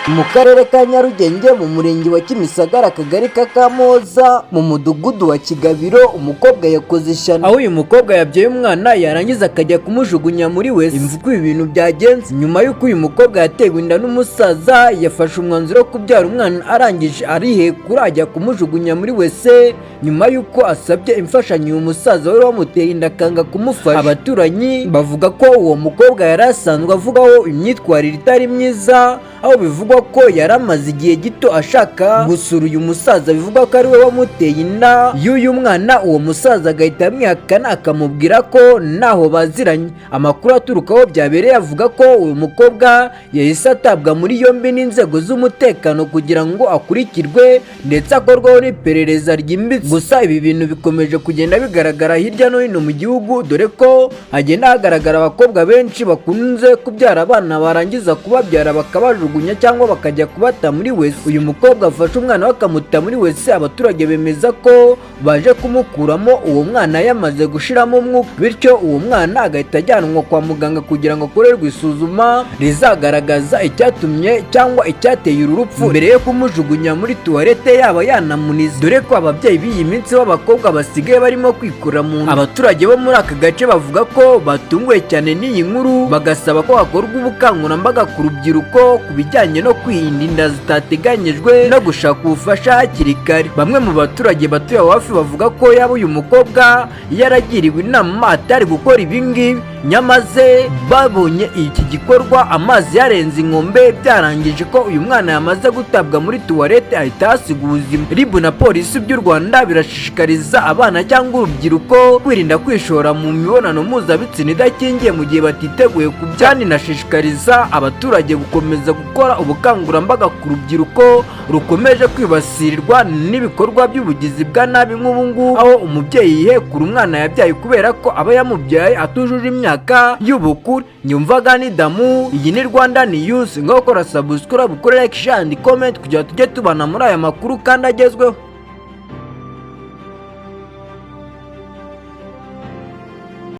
mu karere ka Nyarugenge mu murenge wa Kimisagara akagari ka Kamoza mu mudugudu wa Kigabiro umukobwa yakoze ishyano, aho uyu mukobwa yabyaye umwana yarangiza akajya kumujugunya muri wese. Imvugo ibintu byagenze nyuma y'uko uyu mukobwa yatewe inda n'umusaza yafashe umwanzuro wo kubyara umwana arangije arihekura ajya kumujugunya muri wese nyuma y'uko asabye imfashanyo uyu musaza wari wamuteye inda akanga kumufasha. Abaturanyi bavuga ko uwo mukobwa yari asanzwe avugaho imyitwarire itari myiza, aho bivugwa ko yari amaze igihe gito ashaka gusura uyu musaza, bivugwa ko ari we wamuteye inda y'uyu mwana. Uwo musaza agahita amwihakana akamubwira ko naho baziranye. Amakuru aturukaho byabereye avuga ko uyu mukobwa yahise atabwa muri yombi n'inzego z'umutekano kugira ngo akurikirwe ndetse akorwaho n'iperereza ryimbitse. Gusa ibi bintu bikomeje kugenda bigaragara hirya no hino mu gihugu, dore ko hagenda hagaragara abakobwa benshi bakunze kubyara abana barangiza kubabyara bakabajugunya cyangwa bakajya kubata muri wese. Uyu mukobwa afashe umwana we akamuta muri wese. Abaturage bemeza ko baje kumukuramo uwo mwana yamaze gushiramo umwuka, bityo uwo mwana agahita ajyanwa kwa muganga kugira ngo akorerwe isuzuma rizagaragaza icyatumye cyangwa icyateye uru rupfu mbere yo kumujugunya muri tuwarete yaba yanamunize, dore ko ababyeyi b'iyi minsi b'abakobwa basigaye barimo kwikura mu nda. Abaturage bo muri aka gace bavuga ko batunguwe cyane n'iyi nkuru, bagasaba ko hakorwa ubukangurambaga ku rubyiruko ku bijyanye no kwirinda inda zitateganyijwe no gushaka ubufasha hakiri kare. Bamwe mu baturage batuye aho hafi bavuga ko yaba uyu mukobwa yaragiriwe inama atari gukora ibingibi, nyamaze babonye iki gikorwa amazi yarenze inkombe byarangije ko uyu mwana yamaze gutabwa muri tuwarete ahita hasiga ubuzima. RIB na polisi by'u Rwanda birashishikariza abana cyangwa urubyiruko kwirinda kwishora mu mibonano mpuzabitsina idakingiye mu gihe batiteguye kubyara. Inashishikariza abaturage gukomeza gukora ubukangurambaga ku rubyiruko rukomeje kwibasirirwa n'ibikorwa by'ubugizi bwa nabi nk'ubungubu, aho umubyeyi yihekura umwana yabyaye kubera ko aba yamubyaye atujuje imyaka y'ubukure. Nyumvaga ni Damu, iyi ni Rwanda News. Ngaho kora subscribe, ukore like, share and comment kugira tujye tubana muri aya makuru kandi agezweho.